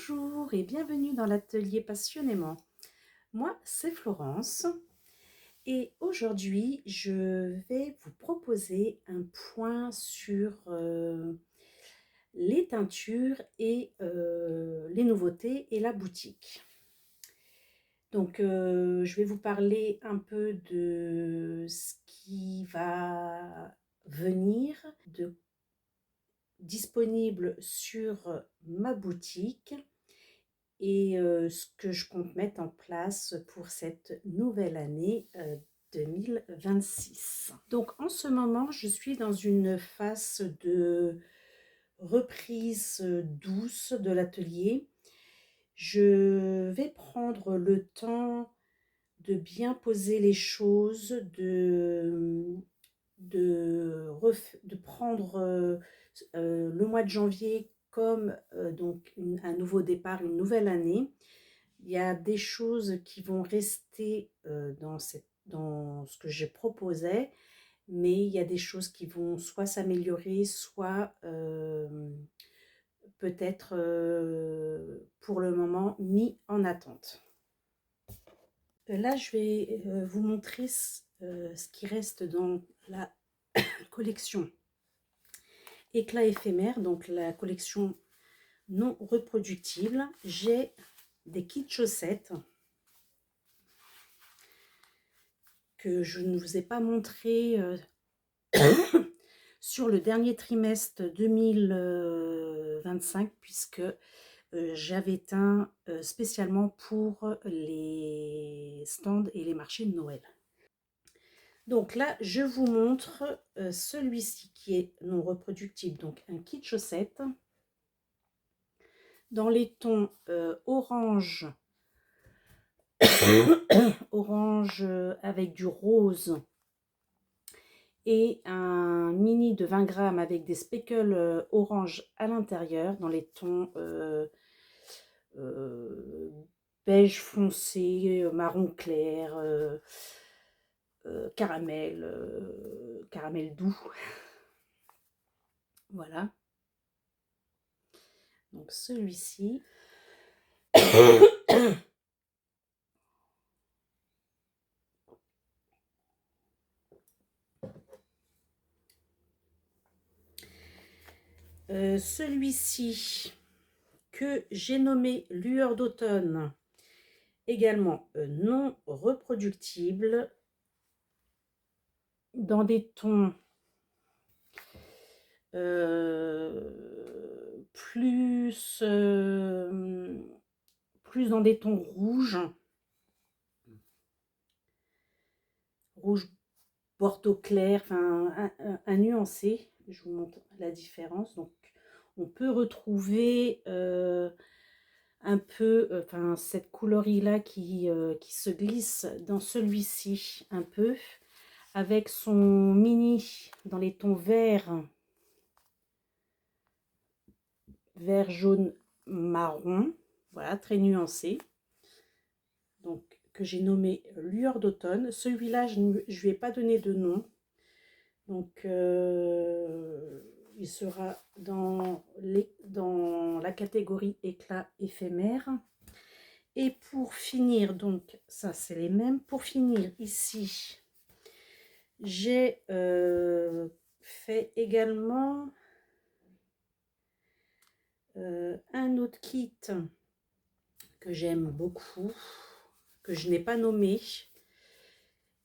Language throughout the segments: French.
Bonjour et bienvenue dans l'atelier Passionnément. Moi, c'est Florence et aujourd'hui, je vais vous proposer un point sur les teintures et les nouveautés et la boutique. Donc, je vais vous parler un peu de ce qui va venir de disponible sur ma boutique et ce que je compte mettre en place pour cette nouvelle année 2026. Donc en ce moment, je suis dans une phase de reprise douce de l'atelier. Je vais prendre le temps de bien poser les choses, de prendre le mois de janvier comme donc un nouveau départ, une nouvelle année. Il y a des choses qui vont rester dans ce que je proposais, mais il y a des choses qui vont soit s'améliorer, soit peut-être pour le moment mis en attente. Là, je vais vous montrer ce qui reste dans la collection Éclat éphémère, donc la collection non reproductible. J'ai des kits chaussettes que je ne vous ai pas montré sur le dernier trimestre 2025 puisque j'avais teint spécialement pour les stands et les marchés de Noël. Donc là, je vous montre celui-ci qui est non reproductible, donc un kit chaussettes dans les tons orange, orange avec du rose et un mini de 20 grammes avec des speckles orange à l'intérieur dans les tons beige foncé, marron clair, caramel, caramel doux. Voilà. Donc celui-ci. Celui-ci que j'ai nommé lueur d'automne, également non reproductible, dans des tons plus dans des tons rouges, rouge bordeaux clair, enfin un nuancé. Je vous montre la différence. Donc on peut retrouver un peu cette coloris là qui se glisse dans celui-ci un peu, avec son mini dans les tons vert jaune marron, voilà, très nuancé, donc que j'ai nommé lueur d'automne. Celui-là, je ne lui ai pas donné de nom, donc il sera dans la catégorie éclat éphémère. Et pour finir, donc ça c'est les mêmes, pour finir ici, j'ai fait également un autre kit que j'aime beaucoup, que je n'ai pas nommé,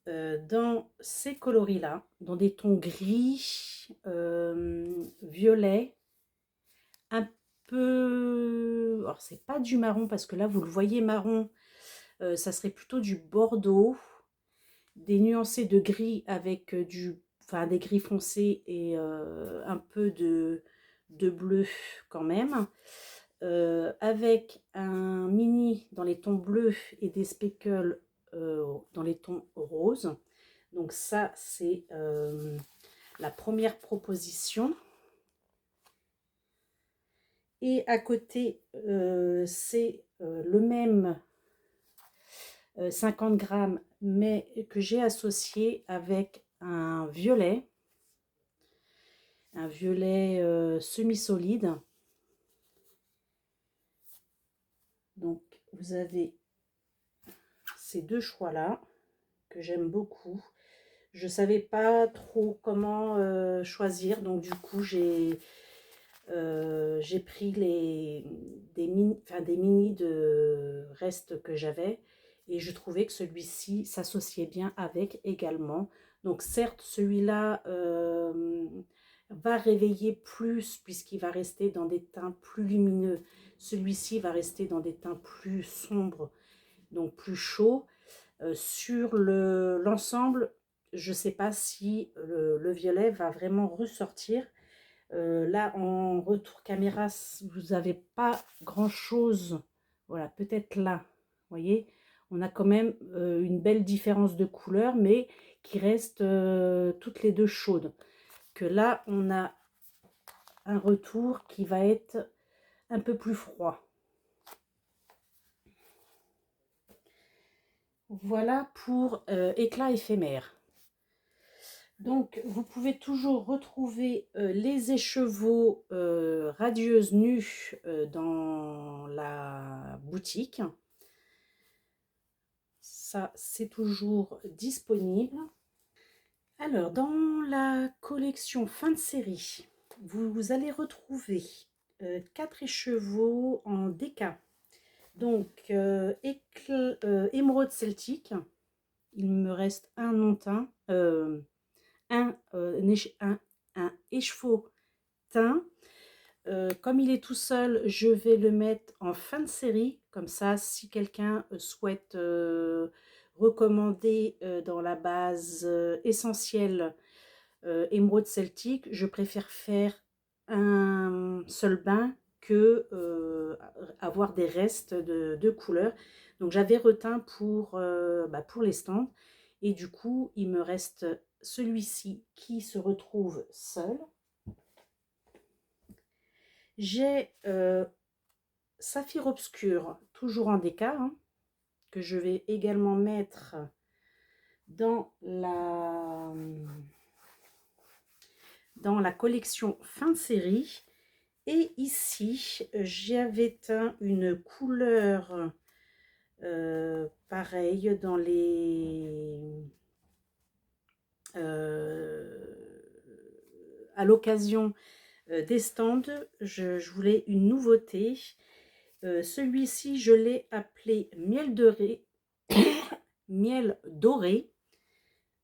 dans ces coloris là, dans des tons gris, violet, un peu, alors c'est pas du marron parce que là vous le voyez marron, ça serait plutôt du bordeaux, des nuancés de gris avec des gris foncés et un peu de bleu quand même, avec un mini dans les tons bleus et des speckles dans les tons roses. Donc ça c'est la première proposition. Et à côté c'est le même 50 grammes, mais que j'ai associé avec un violet semi-solide, Donc, vous avez ces deux choix-là que j'aime beaucoup. Je savais pas trop comment choisir, donc du coup, j'ai pris des mini de reste que j'avais et je trouvais que celui-ci s'associait bien avec également. Donc certes, celui-là va réveiller plus puisqu'il va rester dans des teints plus lumineux. Celui-ci va rester dans des teints plus sombres, donc plus chauds. Sur l'ensemble, je ne sais pas si le violet va vraiment ressortir. Là, en retour caméra, vous n'avez pas grand-chose. Voilà, peut-être là, vous voyez, on a quand même une belle différence de couleur, mais qui reste toutes les deux chaudes. Que là, on a un retour qui va être un peu plus froid. Voilà pour éclat éphémère. Donc, vous pouvez toujours retrouver les écheveaux radieuses nues dans la boutique. Ça, c'est toujours disponible. Alors, dans la collection fin de série, vous allez retrouver 4 écheveaux en DK. Donc, émeraude celtique. Il me reste un non teint. Un écheveau teint. Comme il est tout seul, je vais le mettre en fin de série. Comme ça, si quelqu'un souhaite recommander dans la base essentielle émeraude celtique, je préfère faire un seul bain que avoir des restes de couleurs. Donc j'avais reteint pour les stands. Et du coup, il me reste celui-ci qui se retrouve seul. J'ai Saphir Obscur, toujours en DK, hein, que je vais également mettre dans la collection fin de série. Et ici, j'avais teint une couleur pareille dans à l'occasion des stands. Je voulais une nouveauté. Celui-ci, je l'ai appelé miel doré. Miel doré.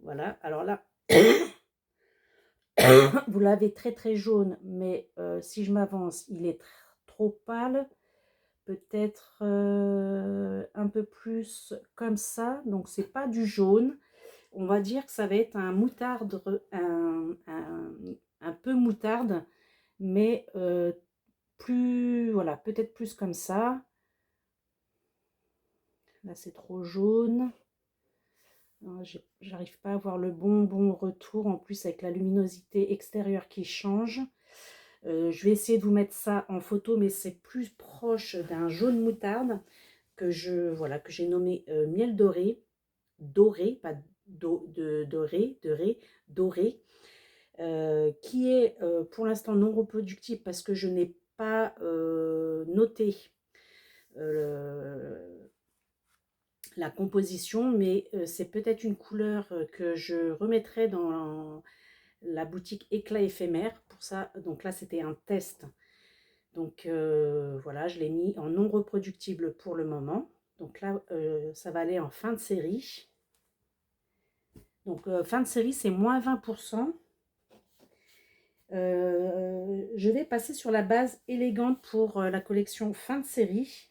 Voilà, alors là, vous l'avez très très jaune, mais si je m'avance, il est trop pâle. Peut-être un peu plus comme ça. Donc, c'est pas du jaune. On va dire que ça va être un moutarde, un peu moutarde, mais plus, voilà, peut-être plus comme ça. Là, c'est trop jaune. J'arrive pas à avoir le bon retour. En plus, avec la luminosité extérieure qui change. Je vais essayer de vous mettre ça en photo, mais c'est plus proche d'un jaune moutarde que j'ai nommé miel doré. Doré, pas doré, doré. Qui est pour l'instant non reproductible parce que je n'ai pas noté la composition, mais c'est peut-être une couleur que je remettrai dans la boutique éclat éphémère. Pour ça, donc là c'était un test. Donc voilà, je l'ai mis en non reproductible pour le moment. Donc là, ça va aller en fin de série. Donc fin de série, c'est moins 20%. Je vais passer sur la base élégante pour la collection fin de série.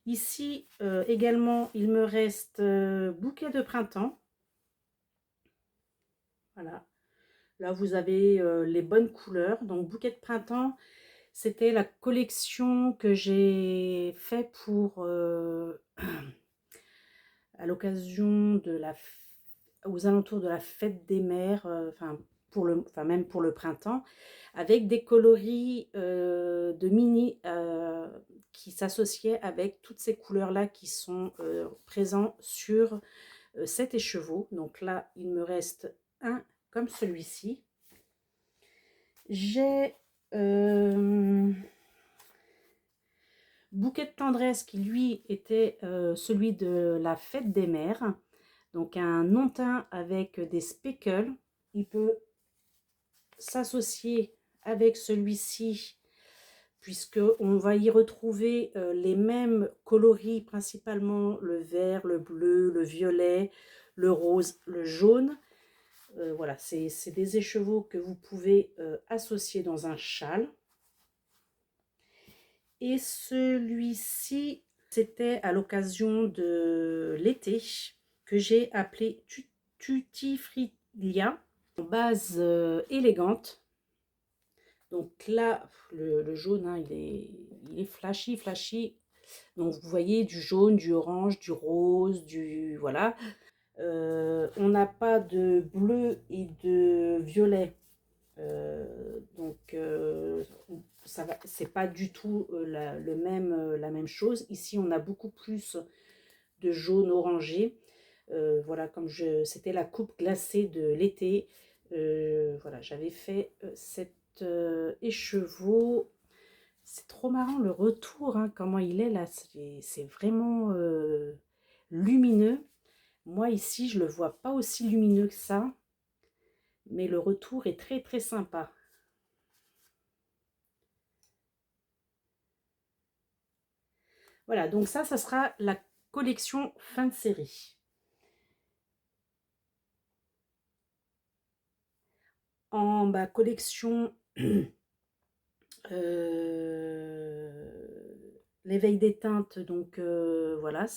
Ici également, il me reste bouquet de printemps. Voilà. Là, vous avez les bonnes couleurs. Donc, bouquet de printemps, c'était la collection que j'ai fait pour à l'occasion de aux alentours de la fête des mères, même pour le printemps, avec des coloris de mini qui s'associaient avec toutes ces couleurs-là qui sont présents sur cet écheveau. Donc là, il me reste un comme celui-ci. J'ai bouquet de tendresse qui lui était celui de la fête des mères. Donc un non teint avec des speckles. Il peut s'associer avec celui-ci puisqu'on va y retrouver les mêmes coloris, principalement le vert, le bleu, le violet, le rose, le jaune. Voilà, c'est des écheveaux que vous pouvez associer dans un châle. Et celui-ci, c'était à l'occasion de l'été que j'ai appelé Tutifrilia, en base élégante. Donc là, le jaune, hein, il est flashy, flashy. Donc vous voyez du jaune, du orange, du rose, du... Voilà. On n'a pas de bleu et de violet. Donc ça va, c'est pas du tout la même chose. Ici, on a beaucoup plus de jaune orangé. Voilà, comme c'était la coupe glacée de l'été. Voilà, j'avais fait cet écheveau. C'est trop marrant le retour, hein, comment il est là. C'est vraiment lumineux. Moi, ici, je le vois pas aussi lumineux que ça. Mais le retour est très, très sympa. Voilà, donc ça sera la collection fin de série. En collection l'éveil des teintes, donc voilà,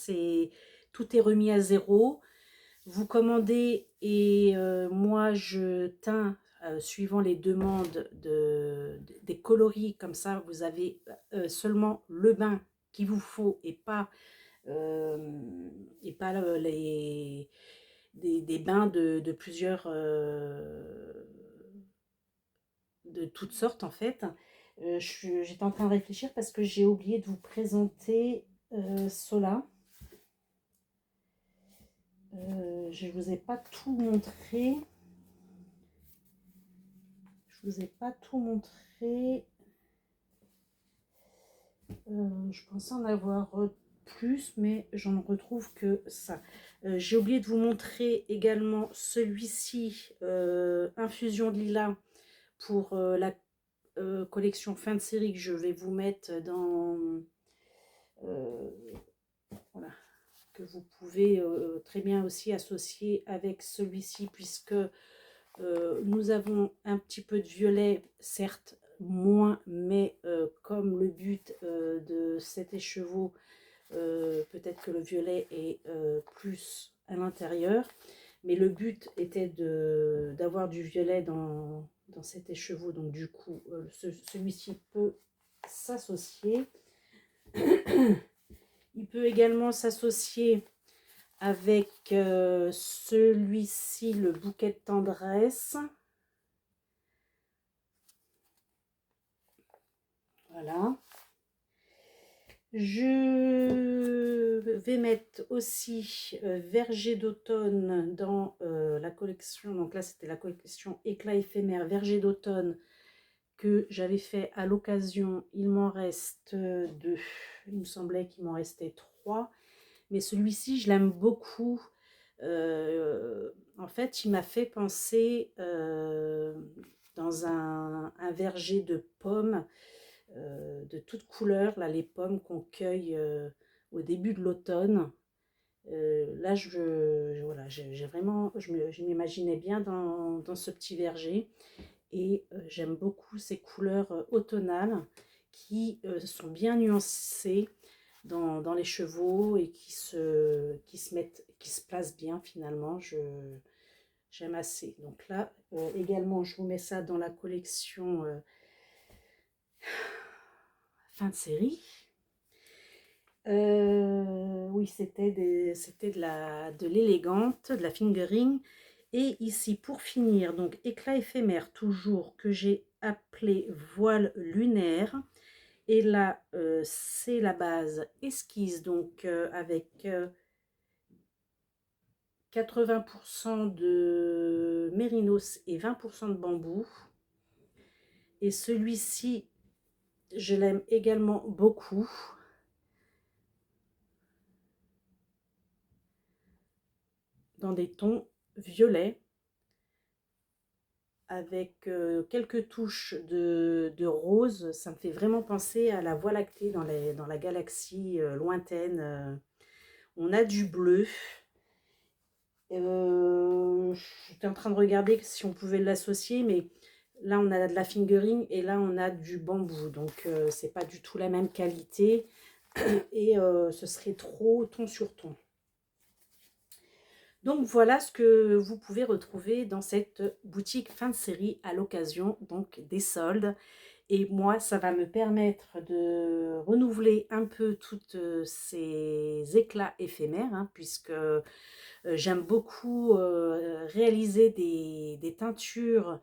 tout est remis à zéro. Vous commandez et moi je teins suivant les demandes des coloris, comme ça vous avez seulement le bain qu'il vous faut et pas des bains de plusieurs de toutes sortes en fait. J'étais en train de réfléchir parce que j'ai oublié de vous présenter cela. Je ne vous ai pas tout montré. Je vous ai pas tout montré. Je pensais en avoir plus, mais j'en retrouve que ça. J'ai oublié de vous montrer également celui-ci, Infusion de lilas, pour la collection fin de série que je vais vous mettre dans... voilà, que vous pouvez très bien aussi associer avec celui-ci, puisque nous avons un petit peu de violet, certes moins, mais comme le but de cet écheveau, peut-être que le violet est plus à l'intérieur, mais le but était d'avoir du violet dans cet écheveau, donc du coup celui-ci peut s'associer. Il peut également s'associer avec celui-ci, le bouquet de tendresse. Voilà. Je vais mettre aussi Verger d'automne dans la collection. Donc là, c'était la collection Éclat éphémère Verger d'automne que j'avais fait à l'occasion. Il m'en reste deux. Il me semblait qu'il m'en restait trois. Mais celui-ci, je l'aime beaucoup. En fait, il m'a fait penser dans un verger de pommes de toutes couleurs, là, les pommes qu'on cueille au début de l'automne. Là, voilà, j'ai vraiment, je m'imaginais bien dans ce petit verger. Et j'aime beaucoup ces couleurs automnales qui sont bien nuancées dans les chevaux et qui se placent bien finalement. J'aime assez. Donc là, également, je vous mets ça dans la collection fin de série. Oui, c'était de l'élégante, de la fingering. Et ici, pour finir, donc éclat éphémère toujours, que j'ai appelé voile lunaire. Et là, c'est la base esquisse, donc avec 80% de mérinos et 20% de bambou. Et celui-ci, je l'aime également beaucoup. dans des tons violets avec quelques touches de rose. Ça me fait vraiment penser à la Voie lactée dans la galaxie lointaine. On a du bleu. J'étais en train de regarder si on pouvait l'associer, mais là on a de la fingering et là on a du bambou. Donc c'est pas du tout la même qualité et ce serait trop ton sur ton. Donc voilà ce que vous pouvez retrouver dans cette boutique fin de série à l'occasion donc des soldes. Et moi, ça va me permettre de renouveler un peu toutes ces éclats éphémères, hein, puisque j'aime beaucoup réaliser des teintures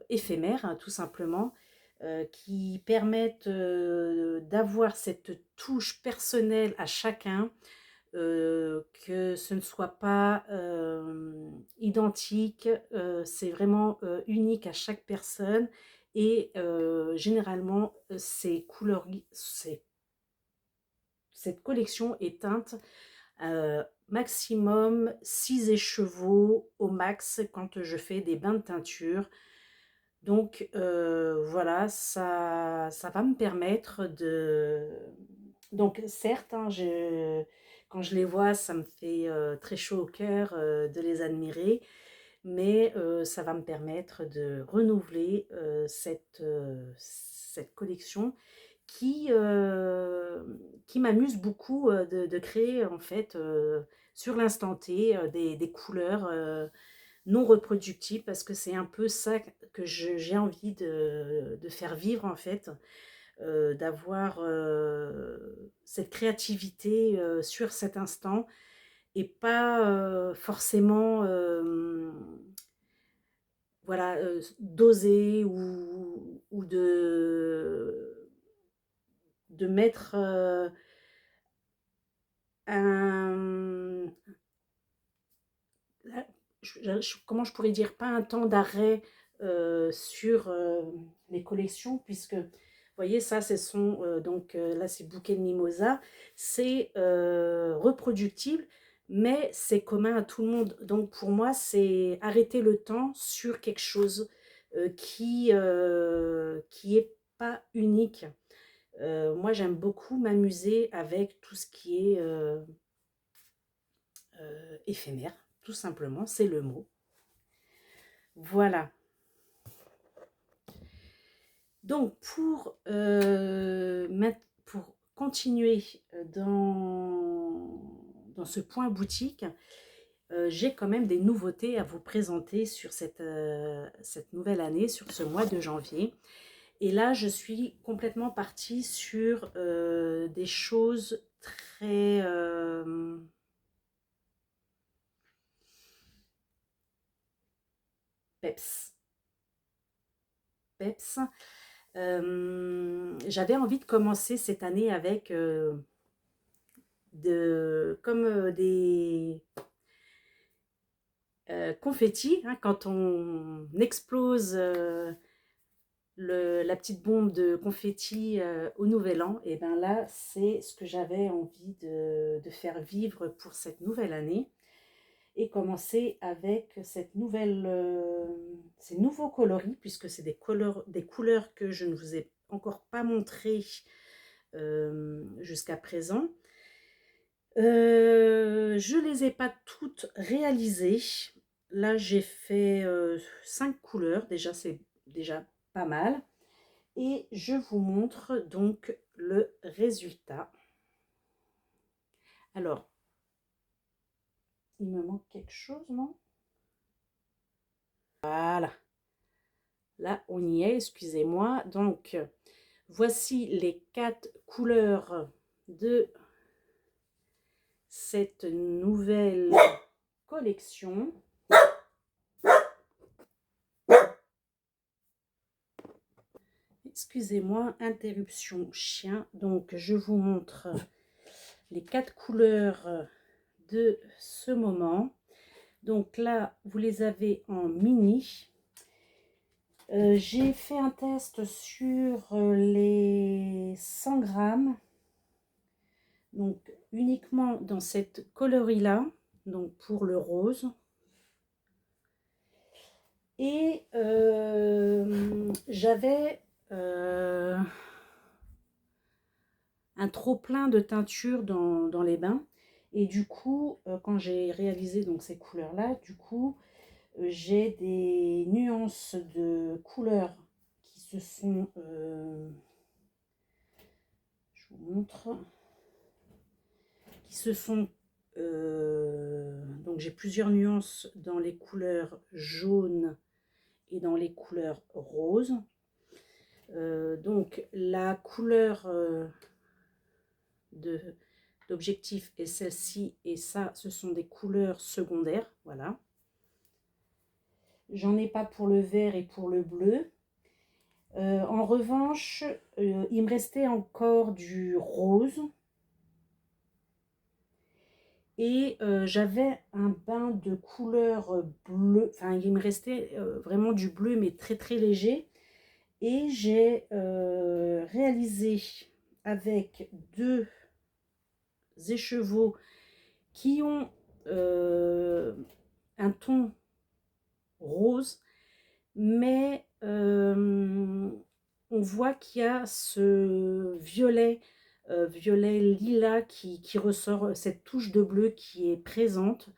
éphémères, hein, tout simplement, qui permettent d'avoir cette touche personnelle à chacun, que ce ne soit pas identique, c'est vraiment unique à chaque personne. Et généralement, cette collection est teinte maximum 6 écheveaux au max quand je fais des bains de teinture. Donc voilà, ça va me permettre de... Donc certes, hein, quand je les vois, ça me fait très chaud au cœur de les admirer, mais ça va me permettre de renouveler cette collection qui m'amuse beaucoup de créer en fait sur l'instant T des couleurs non reproductibles, parce que c'est un peu ça que j'ai envie de faire vivre en fait, d'avoir cette créativité sur cet instant et pas forcément voilà, d'oser ou de mettre un... comment je pourrais dire, pas un temps d'arrêt sur les collections, puisque vous voyez ça, ce sont donc là c'est bouquet de mimosa, c'est reproductible, mais c'est commun à tout le monde. Donc pour moi c'est arrêter le temps sur quelque chose qui est pas unique. Moi j'aime beaucoup m'amuser avec tout ce qui est éphémère, tout simplement, c'est le mot. Voilà. Donc pour continuer dans ce point boutique, j'ai quand même des nouveautés à vous présenter sur cette nouvelle année, sur ce mois de janvier. Et là, je suis complètement partie sur des choses très... peps. Peps. J'avais envie de commencer cette année avec des confettis, hein, quand on explose la petite bombe de confettis au Nouvel An. Et bien là, c'est ce que j'avais envie de faire vivre pour cette nouvelle année. Et commencer avec ces nouveaux coloris, puisque c'est des couleurs que je ne vous ai encore pas montrées jusqu'à présent. Je ne les ai pas toutes réalisées. Là, j'ai fait 5 couleurs. Déjà, c'est déjà pas mal. Et je vous montre donc le résultat. Alors, il me manque quelque chose, non? Voilà. Là, on y est, excusez-moi. Donc, voici les 4 couleurs de cette nouvelle collection. Excusez-moi, interruption chien. Donc, je vous montre les 4 couleurs de ce moment. Donc là, vous les avez en mini. J'ai fait un test sur les 100 grammes. Donc, uniquement dans cette coloris-là. donc pour le rose. Et j'avais un trop plein de teinture dans les bains. Et du coup, quand j'ai réalisé donc ces couleurs-là, du coup, j'ai des nuances de couleurs qui se sont... je vous montre. Qui se sont... donc j'ai plusieurs nuances dans les couleurs jaunes et dans les couleurs roses. Donc la couleur d'objectif est celle-ci, et ça, ce sont des couleurs secondaires, voilà. J'en ai pas pour le vert et pour le bleu. En revanche, il me restait encore du rose. Et j'avais un bain de couleur bleue, enfin il me restait vraiment du bleu, mais très très léger. Et j'ai réalisé avec deux écheveaux qui ont un ton rose, mais on voit qu'il y a ce violet lilas qui ressort, cette touche de bleu qui est présente.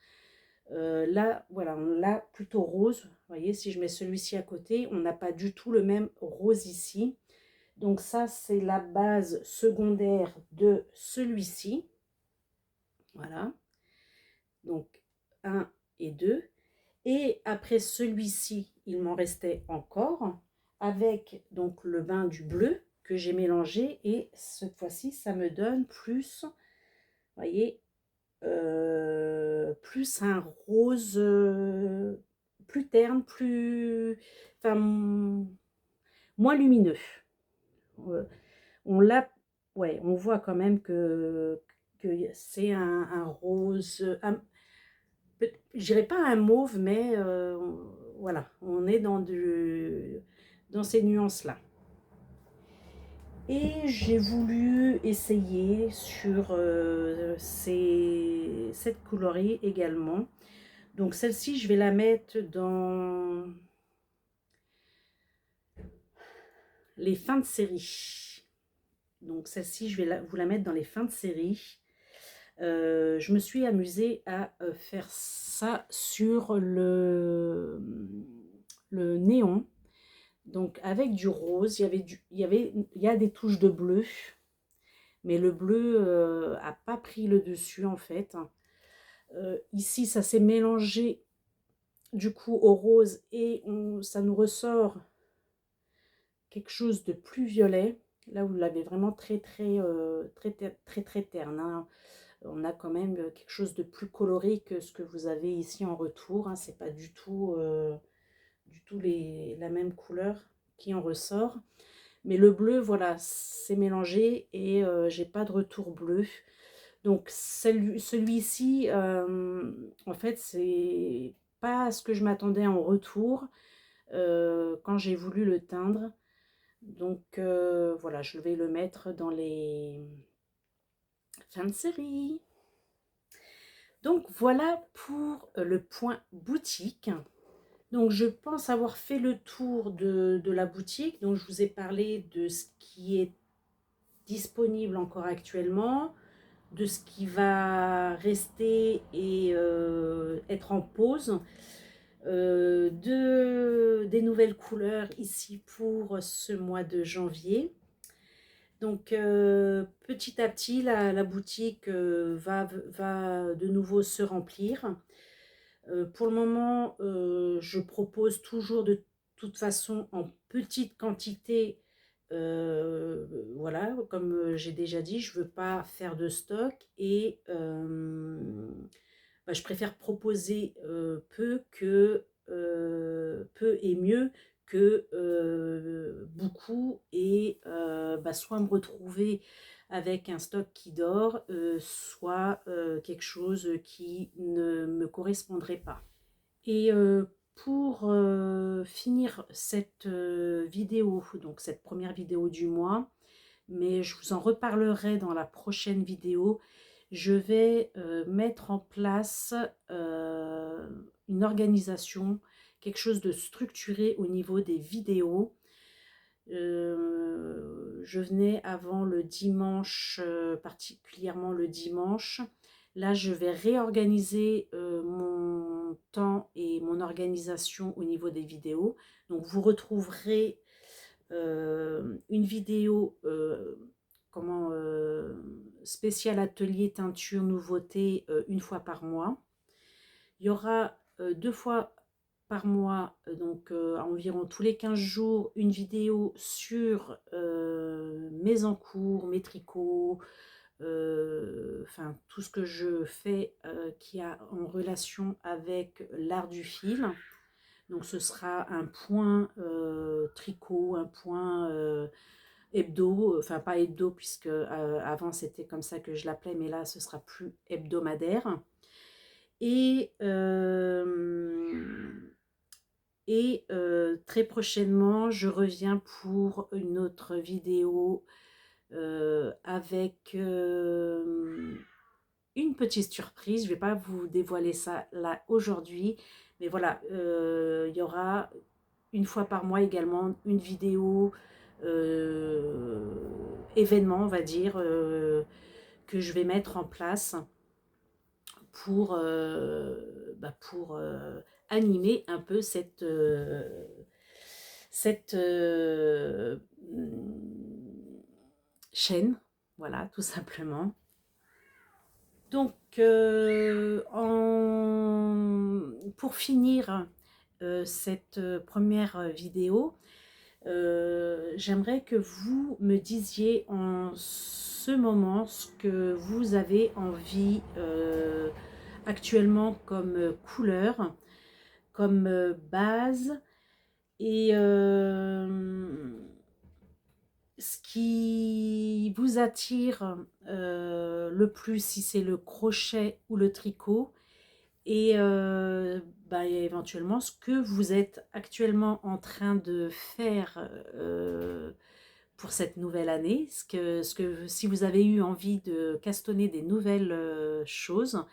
Là, voilà, on l'a plutôt rose. Vous voyez, si je mets celui-ci à côté, on n'a pas du tout le même rose ici. Donc ça, c'est la base secondaire de celui-ci. Voilà. Donc 1 et 2. Et après celui-ci, il m'en restait encore avec donc le bain du bleu que j'ai mélangé. Et cette fois-ci, ça me donne plus, vous voyez, plus un rose plus terne, plus, enfin, moins lumineux. On l'a, ouais, on voit quand même que c'est un rose, je dirais pas un mauve, mais voilà, on est dans ces nuances-là. Et j'ai voulu essayer sur cette coloris également. Donc celle-ci, je vais la mettre dans les fins de série. Donc celle-ci, je vais vous la mettre dans les fins de série. Je me suis amusée à faire ça sur le néon. Donc avec du rose, il y a des touches de bleu, mais le bleu a pas pris le dessus en fait. Ici, ça s'est mélangé du coup au rose, et ça nous ressort quelque chose de plus violet. Là, vous l'avez vraiment très très terne, hein. On a quand même quelque chose de plus coloré que ce que vous avez ici en retour, hein. C'est pas du tout la même couleur qui en ressort. Mais le bleu, voilà, c'est mélangé, et j'ai pas de retour bleu. Donc celui-ci, en fait, c'est pas ce que je m'attendais en retour quand j'ai voulu le teindre. Donc voilà, je vais le mettre dans les fins de série. Donc voilà pour le point boutique. Donc je pense avoir fait le tour de la boutique. Donc je vous ai parlé de ce qui est disponible encore actuellement, de ce qui va rester et être en pause, des nouvelles couleurs ici pour ce mois de janvier. Donc petit à petit, la boutique va de nouveau se remplir. Pour le moment, je propose toujours de toute façon en petite quantité. Voilà, comme j'ai déjà dit, je ne veux pas faire de stock, et je préfère proposer peu et mieux que beaucoup, et soit me retrouver avec un stock qui dort, soit quelque chose qui ne me correspondrait pas. Et pour finir cette vidéo, donc cette première vidéo du mois, mais je vous en reparlerai dans la prochaine vidéo, je vais mettre en place une organisation, quelque chose de structuré au niveau des vidéos. Je venais avant le dimanche, particulièrement le dimanche. Là, je vais réorganiser mon temps et mon organisation au niveau des vidéos. Donc, vous retrouverez une vidéo comment spécial atelier teinture nouveauté une fois par mois. Il y aura 2 fois par mois, donc environ tous les 15 jours, une vidéo sur mes encours, mes tricots, enfin tout ce que je fais qui a en relation avec l'art du fil. Donc ce sera un point tricot, un point hebdo, enfin pas hebdo puisque avant c'était comme ça que je l'appelais, mais là ce sera plus hebdomadaire. Et, très prochainement, je reviens pour une autre vidéo avec une petite surprise. Je ne vais pas vous dévoiler ça là aujourd'hui, mais voilà, il y aura une fois par mois également une vidéo événement, on va dire, que je vais mettre en place pour animer un peu cette chaîne, voilà, tout simplement. Donc, pour finir cette première vidéo, j'aimerais que vous me disiez en ce moment ce que vous avez envie actuellement comme couleur, comme base, et ce qui vous attire le plus, si c'est le crochet ou le tricot, et éventuellement ce que vous êtes actuellement en train de faire pour cette nouvelle année, si vous avez eu envie de castonner des nouvelles choses.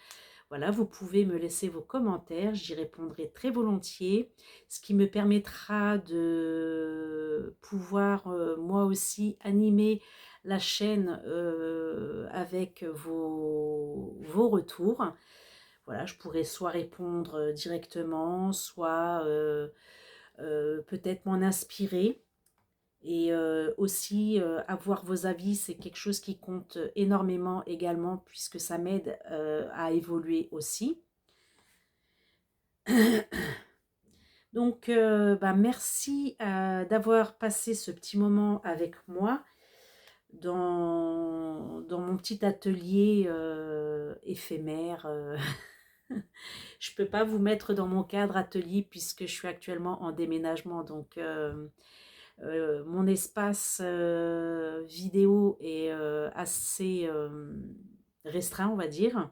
Voilà, vous pouvez me laisser vos commentaires, j'y répondrai très volontiers, ce qui me permettra de pouvoir moi aussi animer la chaîne avec vos retours. Voilà, je pourrais soit répondre directement, soit peut-être m'en inspirer. Et aussi avoir vos avis, c'est quelque chose qui compte énormément également, puisque ça m'aide à évoluer aussi. Donc merci d'avoir passé ce petit moment avec moi dans mon petit atelier éphémère. Je ne peux pas vous mettre dans mon cadre atelier puisque je suis actuellement en déménagement, donc mon espace vidéo est assez restreint, on va dire.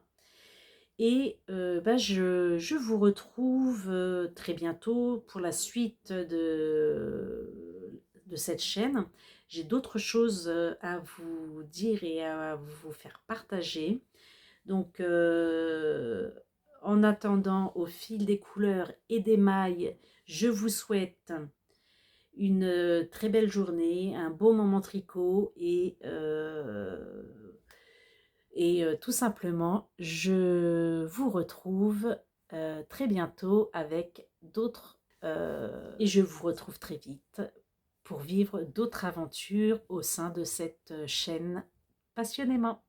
Et je vous retrouve très bientôt pour la suite de cette chaîne. J'ai d'autres choses à vous dire et à vous faire partager. Donc, en attendant, au fil des couleurs et des mailles, je vous souhaite une très belle journée, un beau moment tricot et tout simplement, je vous retrouve très bientôt avec d'autres et je vous retrouve très vite pour vivre d'autres aventures au sein de cette chaîne passionnément.